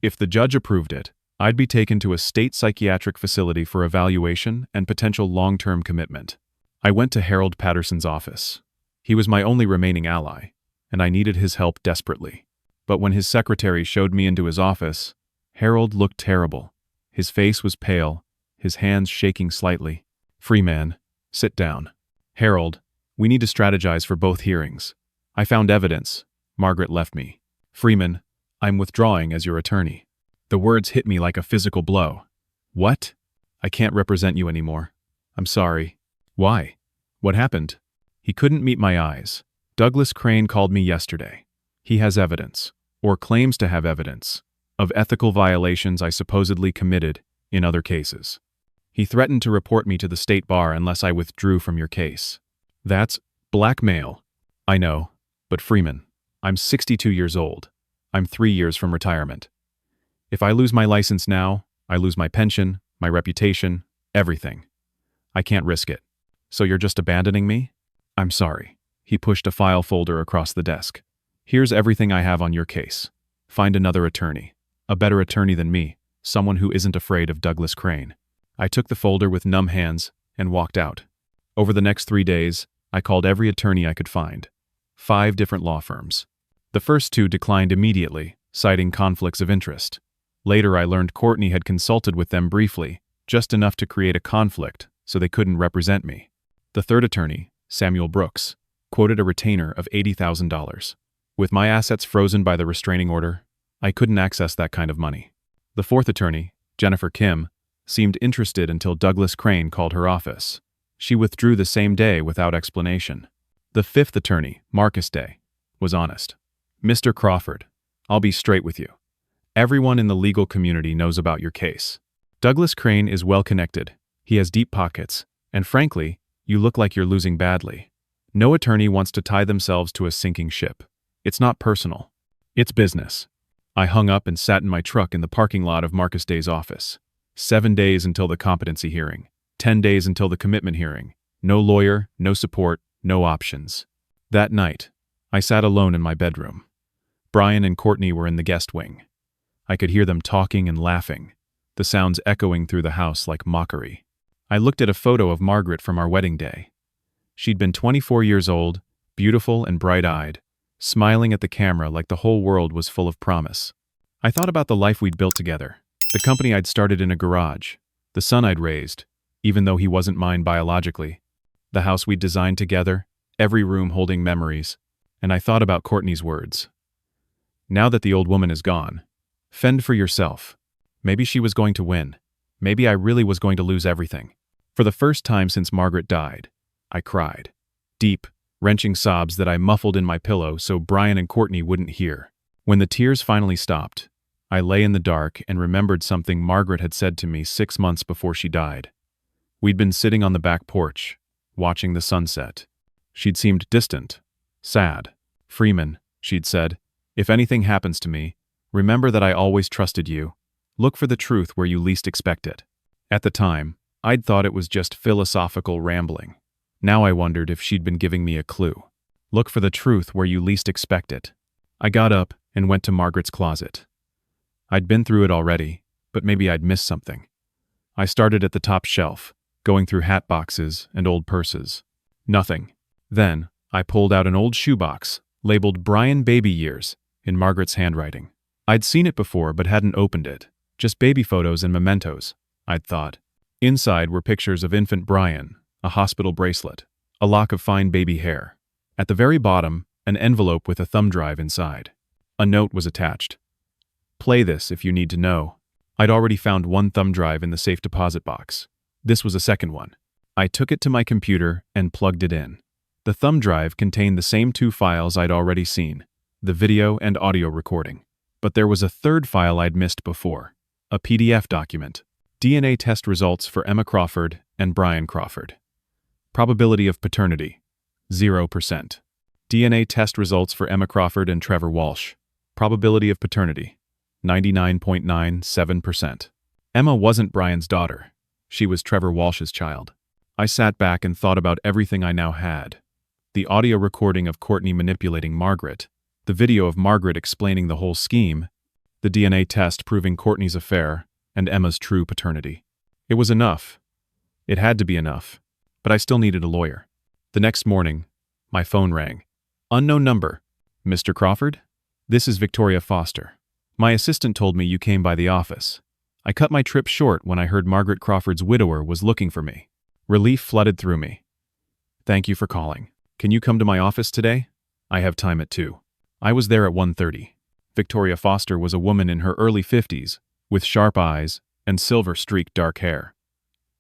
If the judge approved it, I'd be taken to a state psychiatric facility for evaluation and potential long-term commitment. I went to Harold Patterson's office. He was my only remaining ally, and I needed his help desperately. But when his secretary showed me into his office, Harold looked terrible. His face was pale, his hands shaking slightly. "Freeman, sit down." "Harold, we need to strategize for both hearings. I found evidence. Margaret left me." "Freeman, I'm withdrawing as your attorney." The words hit me like a physical blow. "What?" "I can't represent you anymore. I'm sorry." "Why? What happened?" He couldn't meet my eyes. "Douglas Crane called me yesterday. He has evidence, or claims to have evidence, of ethical violations I supposedly committed in other cases. He threatened to report me to the state bar unless I withdrew from your case." "That's blackmail." "I know, but Freeman, I'm 62 years old. I'm 3 years from retirement. If I lose my license now, I lose my pension, my reputation, everything. I can't risk it. So you're just abandoning me?" "I'm sorry." He pushed a file folder across the desk. "Here's everything I have on your case. Find another attorney. A better attorney than me, someone who isn't afraid of Douglas Crane." I took the folder with numb hands and walked out. Over the next 3 days, I called every attorney I could find. 5 different law firms. The first 2 declined immediately, citing conflicts of interest. Later I learned Courtney had consulted with them briefly, just enough to create a conflict so they couldn't represent me. The third attorney, Samuel Brooks, quoted a retainer of $80,000. With my assets frozen by the restraining order, I couldn't access that kind of money. The fourth attorney, Jennifer Kim, seemed interested until Douglas Crane called her office. She withdrew the same day without explanation. The fifth attorney, Marcus Day, was honest. "Mr. Crawford, I'll be straight with you. Everyone in the legal community knows about your case. Douglas Crane is well-connected, he has deep pockets, and frankly, you look like you're losing badly. No attorney wants to tie themselves to a sinking ship. It's not personal. It's business." I hung up and sat in my truck in the parking lot of Marcus Day's office. 7 days until the competency hearing. 10 days until the commitment hearing. No lawyer, no support, no options. That night, I sat alone in my bedroom. Brian and Courtney were in the guest wing. I could hear them talking and laughing, the sounds echoing through the house like mockery. I looked at a photo of Margaret from our wedding day. She'd been 24 years old, beautiful and bright-eyed, smiling at the camera like the whole world was full of promise. I thought about the life we'd built together, the company I'd started in a garage, the son I'd raised, even though he wasn't mine biologically, the house we'd designed together, every room holding memories, and I thought about Courtney's words. Now that the old woman is gone, fend for yourself. Maybe she was going to win. Maybe I really was going to lose everything. For the first time since Margaret died, I cried. Deep, wrenching sobs that I muffled in my pillow so Brian and Courtney wouldn't hear. When the tears finally stopped, I lay in the dark and remembered something Margaret had said to me 6 months before she died. We'd been sitting on the back porch, watching the sunset. She'd seemed distant, sad. "Freeman," she'd said, "if anything happens to me, remember that I always trusted you. Look for the truth where you least expect it." At the time, I'd thought it was just philosophical rambling. Now I wondered if she'd been giving me a clue. Look for the truth where you least expect it. I got up and went to Margaret's closet. I'd been through it already, but maybe I'd missed something. I started at the top shelf, going through hat boxes and old purses. Nothing. Then, I pulled out an old shoebox, labeled Brian Baby Years, in Margaret's handwriting. I'd seen it before but hadn't opened it. Just baby photos and mementos, I'd thought. Inside were pictures of infant Brian, a hospital bracelet, a lock of fine baby hair. At the very bottom, an envelope with a thumb drive inside. A note was attached. Play this if you need to know. I'd already found one thumb drive in the safe deposit box. This was a second one. I took it to my computer and plugged it in. The thumb drive contained the same two files I'd already seen, the video and audio recording. But there was a third file I'd missed before, a PDF document. DNA test results for Emma Crawford and Brian Crawford. Probability of paternity, 0%. DNA test results for Emma Crawford and Trevor Walsh. Probability of paternity, 99.97%. Emma wasn't Brian's daughter. She was Trevor Walsh's child. I sat back and thought about everything I now had. The audio recording of Courtney manipulating Margaret, the video of Margaret explaining the whole scheme, the DNA test proving Courtney's affair, and Emma's true paternity. It was enough. It had to be enough. But I still needed a lawyer. The next morning, my phone rang. Unknown number. Mr. Crawford? This is Victoria Foster. My assistant told me you came by the office. I cut my trip short when I heard Margaret Crawford's widower was looking for me. Relief flooded through me. Thank you for calling. Can you come to my office today? I have time at 2. I was there at 1:30. Victoria Foster was a woman in her early 50s, with sharp eyes and silver-streaked dark hair.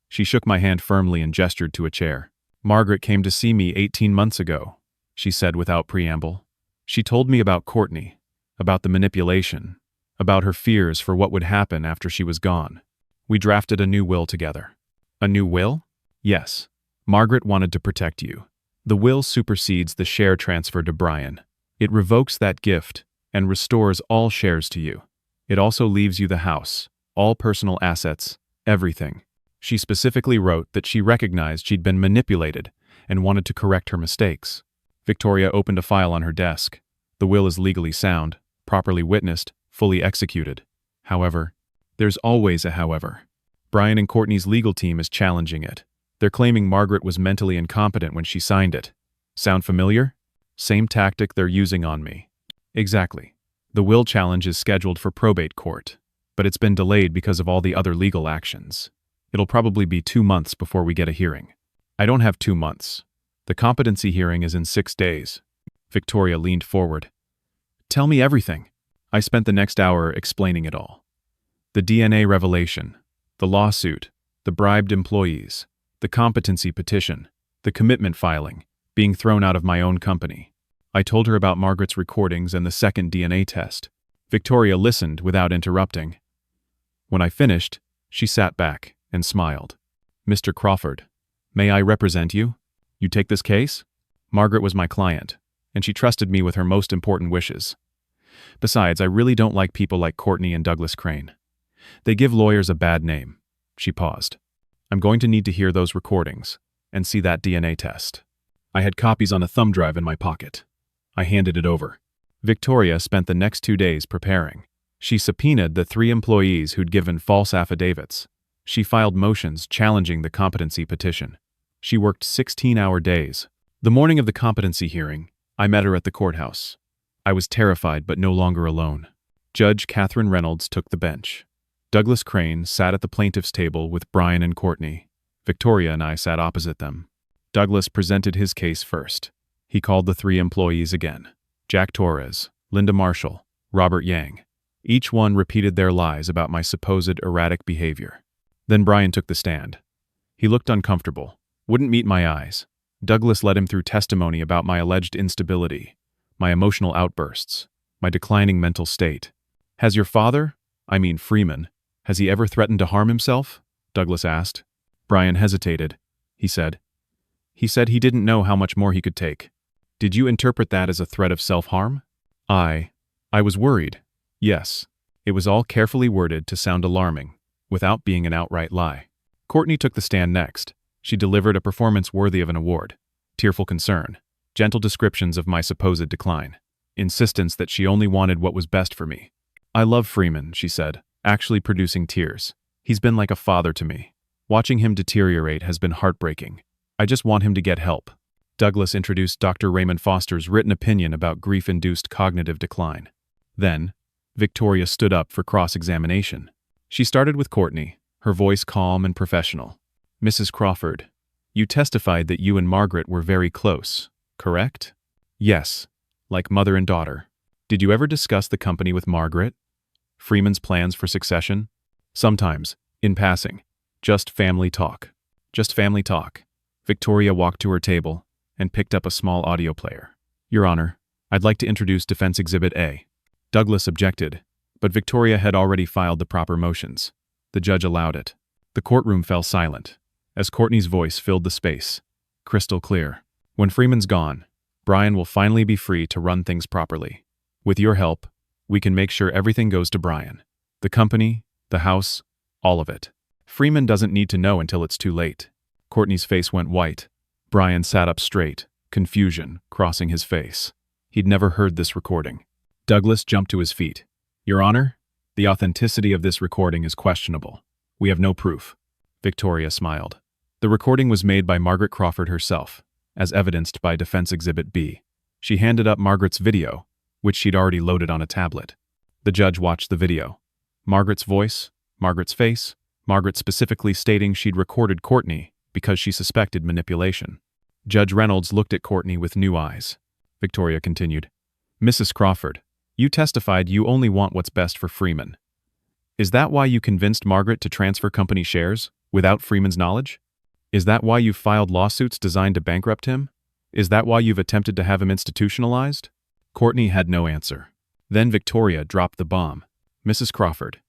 She shook my hand firmly and gestured to a chair. Margaret came to see me 18 months ago, she said without preamble. She told me about Courtney, about the manipulation, about her fears for what would happen after she was gone. We drafted a new will together. A new will? Yes. Margaret wanted to protect you. The will supersedes the share transfer to Brian. It revokes that gift and restores all shares to you. It also leaves you the house, all personal assets, everything. She specifically wrote that she recognized she'd been manipulated and wanted to correct her mistakes. Victoria opened a file on her desk. The will is legally sound, properly witnessed, fully executed. However, there's always a however. Brian and Courtney's legal team is challenging it. They're claiming Margaret was mentally incompetent when she signed it. Sound familiar? Same tactic they're using on me. Exactly. The will challenge is scheduled for probate court, but it's been delayed because of all the other legal actions. It'll probably be 2 months before we get a hearing. I don't have 2 months. The competency hearing is in 6 days. Victoria leaned forward. Tell me everything. I spent the next hour explaining it all. The DNA revelation, the lawsuit, the bribed employees, the competency petition, the commitment filing, being thrown out of my own company. I told her about Margaret's recordings and the second DNA test. Victoria listened without interrupting. When I finished, she sat back and smiled. Mr. Crawford, may I represent you? You take this case? Margaret was my client, and she trusted me with her most important wishes. Besides, I really don't like people like Courtney and Douglas Crane. They give lawyers a bad name. She paused. I'm going to need to hear those recordings and see that DNA test. I had copies on a thumb drive in my pocket. I handed it over. Victoria spent the next 2 days preparing. She subpoenaed the 3 employees who'd given false affidavits. She filed motions challenging the competency petition. She worked 16-hour days. The morning of the competency hearing, I met her at the courthouse. I was terrified but no longer alone. Judge Catherine Reynolds took the bench. Douglas Crane sat at the plaintiff's table with Brian and Courtney. Victoria and I sat opposite them. Douglas presented his case first. He called the 3 employees again. Jack Torres, Linda Marshall, Robert Yang. Each one repeated their lies about my supposed erratic behavior. Then Brian took the stand. He looked uncomfortable, wouldn't meet my eyes. Douglas led him through testimony about my alleged instability, my emotional outbursts, my declining mental state. Has your father, Freeman, has he ever threatened to harm himself? Douglas asked. Brian hesitated. He said he didn't know how much more he could take. Did you interpret that as a threat of self-harm? I was worried. Yes. It was all carefully worded to sound alarming, without being an outright lie. Courtney took the stand next. She delivered a performance worthy of an award. Tearful concern, gentle descriptions of my supposed decline, insistence that she only wanted what was best for me. I love Freeman, she said, actually producing tears. He's been like a father to me. Watching him deteriorate has been heartbreaking. I just want him to get help. Douglas introduced Dr. Raymond Foster's written opinion about grief-induced cognitive decline. Then, Victoria stood up for cross-examination. She started with Courtney, her voice calm and professional. Mrs. Crawford, You testified that you and Margaret were very close, correct? Yes, like mother and daughter. Did you ever discuss the company with Margaret? Freeman's plans for succession? Sometimes, in passing. Just family talk. Just family talk. Victoria walked to her table and picked up a small audio player. Your Honor, I'd like to introduce Defense Exhibit A. Douglas objected, but Victoria had already filed the proper motions. The judge allowed it. The courtroom fell silent, as Courtney's voice filled the space, crystal clear. When Freeman's gone, Brian will finally be free to run things properly. With your help, we can make sure everything goes to Brian. The company, the house, all of it. Freeman doesn't need to know until it's too late. Courtney's face went white. Brian sat up straight, confusion crossing his face. He'd never heard this recording. Douglas jumped to his feet. Your Honor, the authenticity of this recording is questionable. We have no proof. Victoria smiled. The recording was made by Margaret Crawford herself, as evidenced by Defense Exhibit B. She handed up Margaret's video, which she'd already loaded on a tablet. The judge watched the video. Margaret's voice, Margaret's face, Margaret specifically stating she'd recorded Courtney because she suspected manipulation. Judge Reynolds looked at Courtney with new eyes. Victoria continued, Mrs. Crawford, you testified you only want what's best for Freeman. Is that why you convinced Margaret to transfer company shares, without Freeman's knowledge? Is that why you've filed lawsuits designed to bankrupt him? Is that why you've attempted to have him institutionalized? Courtney had no answer. Then Victoria dropped the bomb. Mrs. Crawford,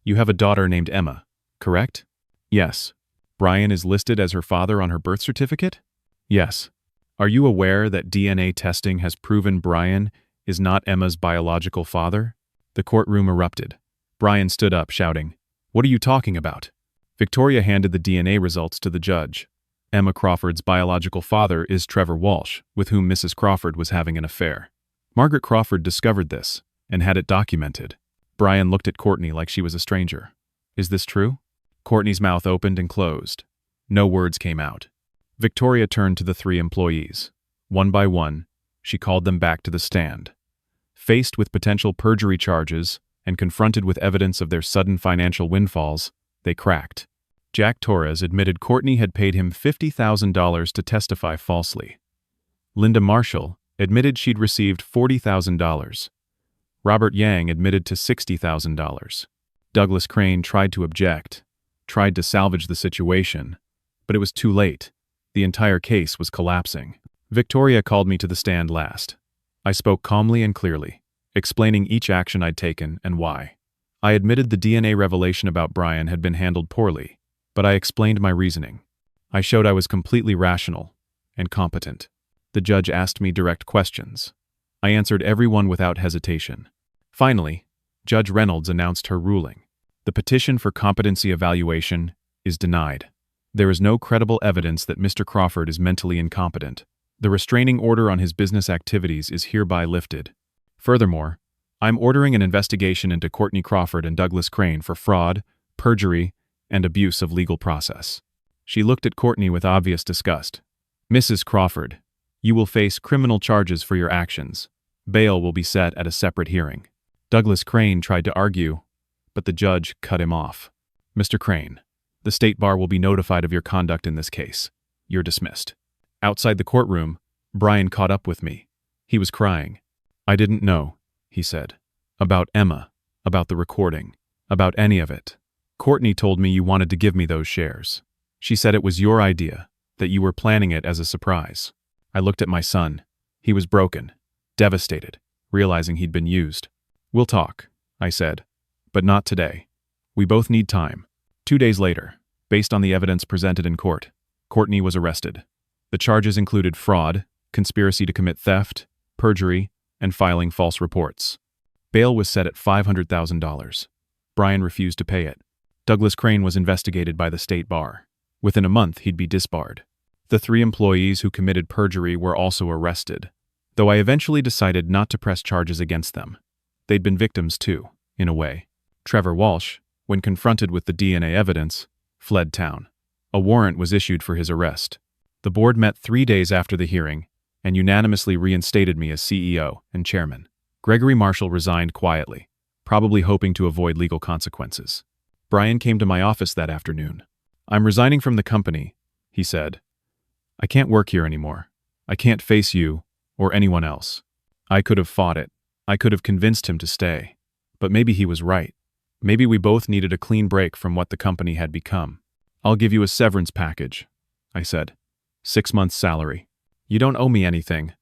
you have a daughter named Emma, correct? Yes. Brian is listed as her father on her birth certificate? Yes. Are you aware that DNA testing has proven Brian is not Emma's biological father? The courtroom erupted. Brian stood up, shouting, What are you talking about? Victoria handed the DNA results to the judge. Emma Crawford's biological father is Trevor Walsh, with whom Mrs. Crawford was having an affair. Margaret Crawford discovered this and had it documented. Brian looked at Courtney like she was a stranger. Is this true? Courtney's mouth opened and closed. No words came out. Victoria turned to the three employees. One by one, she called them back to the stand. Faced with potential perjury charges and confronted with evidence of their sudden financial windfalls, they cracked. Jack Torres admitted Courtney had paid him $50,000 to testify falsely. Linda Marshall admitted she'd received $40,000. Robert Yang admitted to $60,000. Douglas Crane tried to object, tried to salvage the situation, but it was too late. The entire case was collapsing. Victoria called me to the stand last. I spoke calmly and clearly, explaining each action I'd taken and why. I admitted the DNA revelation about Brian had been handled poorly, but I explained my reasoning. I showed I was completely rational and competent. The judge asked me direct questions. I answered every one without hesitation. Finally, Judge Reynolds announced her ruling. The petition for competency evaluation is denied. There is no credible evidence that Mr. Crawford is mentally incompetent. The restraining order on his business activities is hereby lifted. Furthermore, I'm ordering an investigation into Courtney Crawford and Douglas Crane for fraud, perjury, and abuse of legal process. She looked at Courtney with obvious disgust. Mrs. Crawford, you will face criminal charges for your actions. Bail will be set at a separate hearing. Douglas Crane tried to argue, but the judge cut him off. Mr. Crane, the State Bar will be notified of your conduct in this case. You're dismissed. Outside the courtroom, Brian caught up with me. He was crying. I didn't know, he said. About Emma, about the recording, about any of it. Courtney told me you wanted to give me those shares. She said it was your idea, that you were planning it as a surprise. I looked at my son. He was broken, devastated, realizing he'd been used. We'll talk, I said, but not today. We both need time. 2 days later, based on the evidence presented in court, Courtney was arrested. The charges included fraud, conspiracy to commit theft, perjury, and filing false reports. Bail was set at $500,000. Brian refused to pay it. Douglas Crane was investigated by the State Bar. Within a month, he'd be disbarred. The 3 employees who committed perjury were also arrested, though I eventually decided not to press charges against them. They'd been victims too, in a way. Trevor Walsh, when confronted with the DNA evidence, fled town. A warrant was issued for his arrest. The board met 3 days after the hearing and unanimously reinstated me as CEO and chairman. Gregory Marshall resigned quietly, probably hoping to avoid legal consequences. Brian came to my office that afternoon. I'm resigning from the company, he said, I can't work here anymore. I can't face you or anyone else. I could have fought it. I could have convinced him to stay. But maybe he was right. Maybe we both needed a clean break from what the company had become. I'll give you a severance package, I said. 6 months' salary. You don't owe me anything.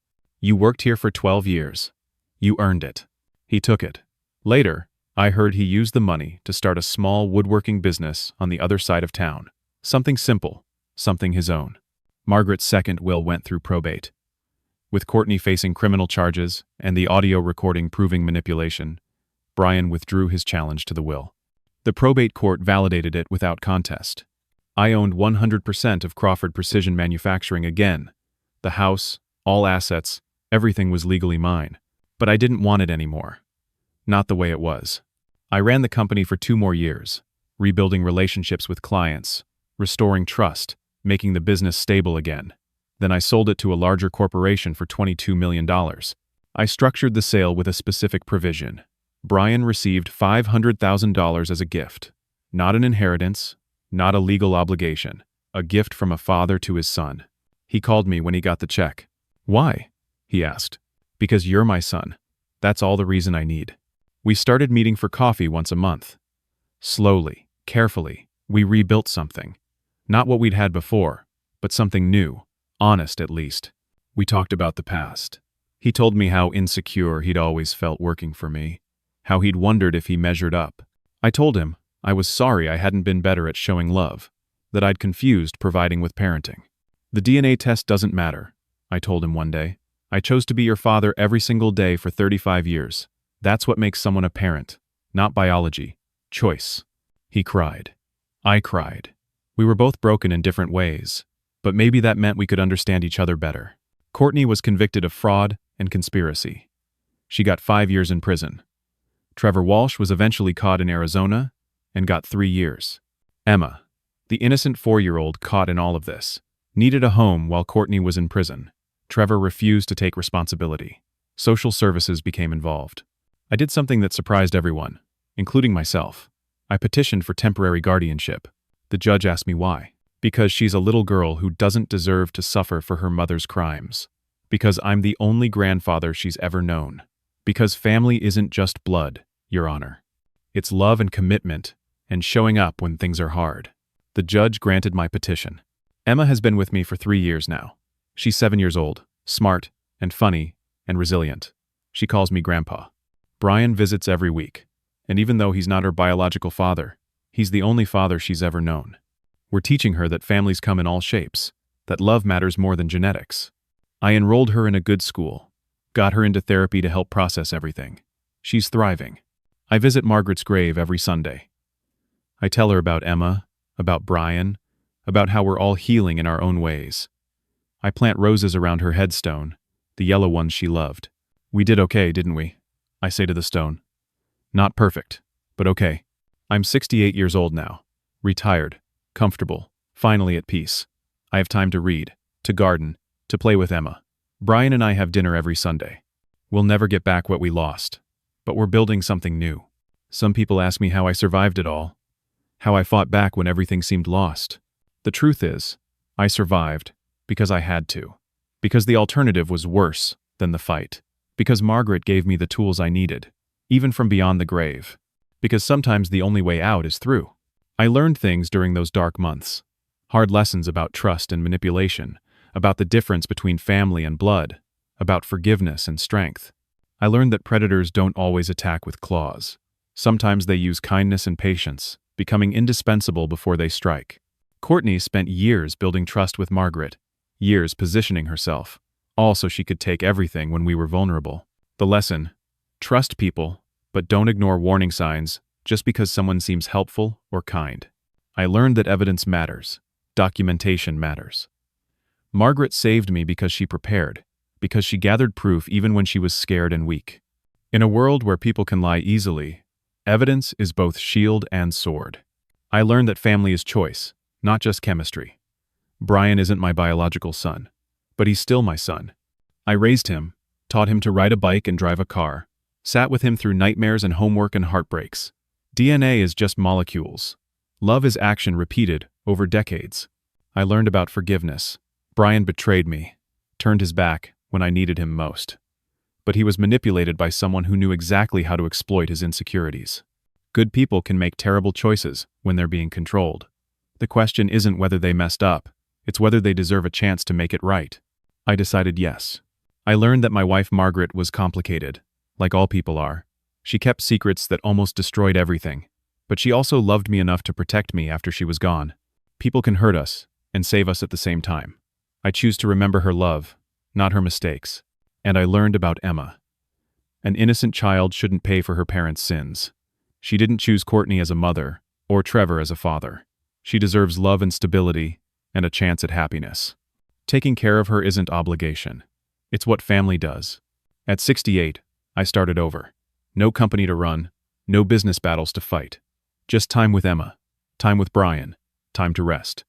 You worked here for 12 years. You earned it. He took it. Later, I heard he used the money to start a small woodworking business on the other side of town. Something simple, something his own. Margaret's second will went through probate. With Courtney facing criminal charges and the audio recording proving manipulation, Brian withdrew his challenge to the will. The probate court validated it without contest. I owned 100% of Crawford Precision Manufacturing again. The house, all assets, everything was legally mine. But I didn't want it anymore. Not the way it was. I ran the company for 2 more years, rebuilding relationships with clients, restoring trust, making the business stable again. Then I sold it to a larger corporation for $22 million. I structured the sale with a specific provision. Brian received $500,000 as a gift. Not an inheritance, not a legal obligation. A gift from a father to his son. He called me when he got the check. Why? He asked. Because you're my son. That's all the reason I need. We started meeting for coffee once a month. Slowly, carefully, we rebuilt something. Not what we'd had before, but something new, honest at least. We talked about the past. He told me how insecure he'd always felt working for me, how he'd wondered if he measured up. I told him I was sorry I hadn't been better at showing love, that I'd confused providing with parenting. The DNA test doesn't matter, I told him one day. I chose to be your father every single day for 35 years. That's what makes someone a parent, not biology. Choice. He cried. I cried. We were both broken in different ways, but maybe that meant we could understand each other better. Courtney was convicted of fraud and conspiracy. She got 5 years in prison. Trevor Walsh was eventually caught in Arizona and got 3 years. Emma, the innocent 4-year-old caught in all of this, needed a home while Courtney was in prison. Trevor refused to take responsibility. Social services became involved. I did something that surprised everyone, including myself. I petitioned for temporary guardianship. The judge asked me why. Because she's a little girl who doesn't deserve to suffer for her mother's crimes. Because I'm the only grandfather she's ever known. Because family isn't just blood, Your Honor. It's love and commitment, and showing up when things are hard. The judge granted my petition. Emma has been with me for 3 years now. She's 7 years old, smart, and funny, and resilient. She calls me Grandpa. Brian visits every week, and even though he's not her biological father, he's the only father she's ever known. We're teaching her that families come in all shapes, that love matters more than genetics. I enrolled her in a good school, got her into therapy to help process everything. She's thriving. I visit Margaret's grave every Sunday. I tell her about Emma, about Brian, about how we're all healing in our own ways. I plant roses around her headstone, the yellow ones she loved. We did okay, didn't we? I say to the stone. Not perfect, but okay. I'm 68 years old now, retired, comfortable, finally at peace. I have time to read, to garden, to play with Emma. Brian and I have dinner every Sunday. We'll never get back what we lost, but we're building something new. Some people ask me how I survived it all, how I fought back when everything seemed lost. The truth is, I survived because I had to, because the alternative was worse than the fight, because Margaret gave me the tools I needed, even from beyond the grave, because sometimes the only way out is through. I learned things during those dark months, hard lessons about trust and manipulation, about the difference between family and blood, about forgiveness and strength. I learned that predators don't always attack with claws. Sometimes they use kindness and patience, becoming indispensable before they strike. Courtney spent years building trust with Margaret, years positioning herself, all so she could take everything when we were vulnerable. The lesson: trust people, but don't ignore warning signs just because someone seems helpful or kind. I learned that evidence matters, documentation matters. Margaret saved me because she prepared, because she gathered proof even when she was scared and weak. In a world where people can lie easily, evidence is both shield and sword. I learned that family is choice, not just chemistry. Brian isn't my biological son, but he's still my son. I raised him, taught him to ride a bike and drive a car, sat with him through nightmares and homework and heartbreaks. DNA is just molecules. Love is action repeated over decades. I learned about forgiveness, Brian betrayed me, turned his back when I needed him most. But he was manipulated by someone who knew exactly how to exploit his insecurities. Good people can make terrible choices when they're being controlled. The question isn't whether they messed up, it's whether they deserve a chance to make it right. I decided yes. I learned that my wife Margaret was complicated, like all people are. She kept secrets that almost destroyed everything, but she also loved me enough to protect me after she was gone. People can hurt us and save us at the same time. I choose to remember her love, not her mistakes. And I learned about Emma. An innocent child shouldn't pay for her parents' sins. She didn't choose Courtney as a mother, or Trevor as a father. She deserves love and stability, and a chance at happiness. Taking care of her isn't obligation. It's what family does. At 68, I started over. No company to run, no business battles to fight. Just time with Emma, time with Brian, time to rest.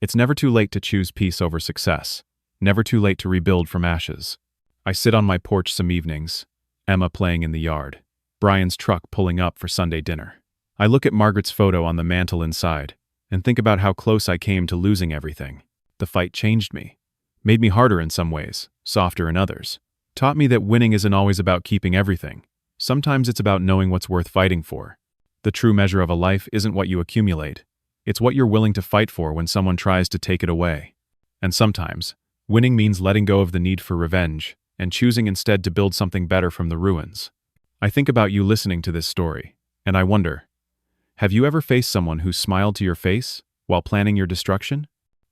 It's never too late to choose peace over success, never too late to rebuild from ashes. I sit on my porch some evenings, Emma playing in the yard, Brian's truck pulling up for Sunday dinner. I look at Margaret's photo on the mantel inside, and think about how close I came to losing everything. The fight changed me, made me harder in some ways, softer in others. Taught me that winning isn't always about keeping everything. Sometimes it's about knowing what's worth fighting for. The true measure of a life isn't what you accumulate. It's what you're willing to fight for when someone tries to take it away. And sometimes, winning means letting go of the need for revenge and choosing instead to build something better from the ruins. I think about you listening to this story, and I wonder, have you ever faced someone who smiled to your face while planning your destruction?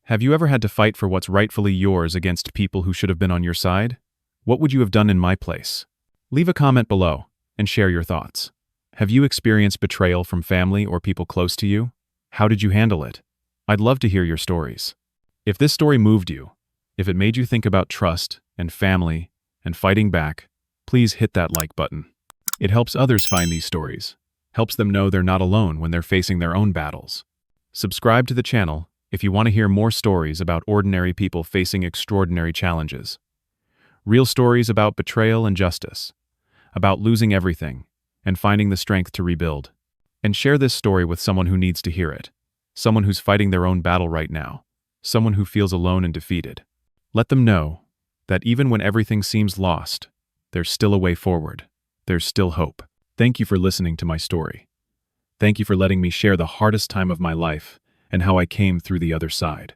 Have you ever had to fight for what's rightfully yours against people who should have been on your side? What would you have done in my place? Leave a comment below and share your thoughts. Have you experienced betrayal from family or people close to you? How did you handle it? I'd love to hear your stories. If this story moved you, if it made you think about trust and family and fighting back, please hit that like button. It helps others find these stories, helps them know they're not alone when they're facing their own battles. Subscribe to the channel if you want to hear more stories about ordinary people facing extraordinary challenges. Real stories about betrayal and justice, about losing everything and finding the strength to rebuild. And share this story with someone who needs to hear it, someone who's fighting their own battle right now, someone who feels alone and defeated. Let them know that even when everything seems lost, there's still a way forward. There's still hope. Thank you for listening to my story. Thank you for letting me share the hardest time of my life and how I came through the other side.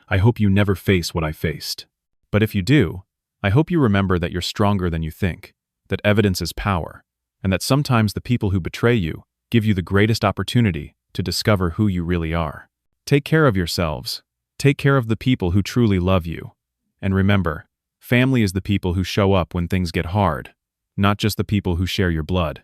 I hope you never face what I faced. But if you do, I hope you remember that you're stronger than you think, that evidence is power, and that sometimes the people who betray you give you the greatest opportunity to discover who you really are. Take care of yourselves. Take care of the people who truly love you. And remember, family is the people who show up when things get hard, not just the people who share your blood.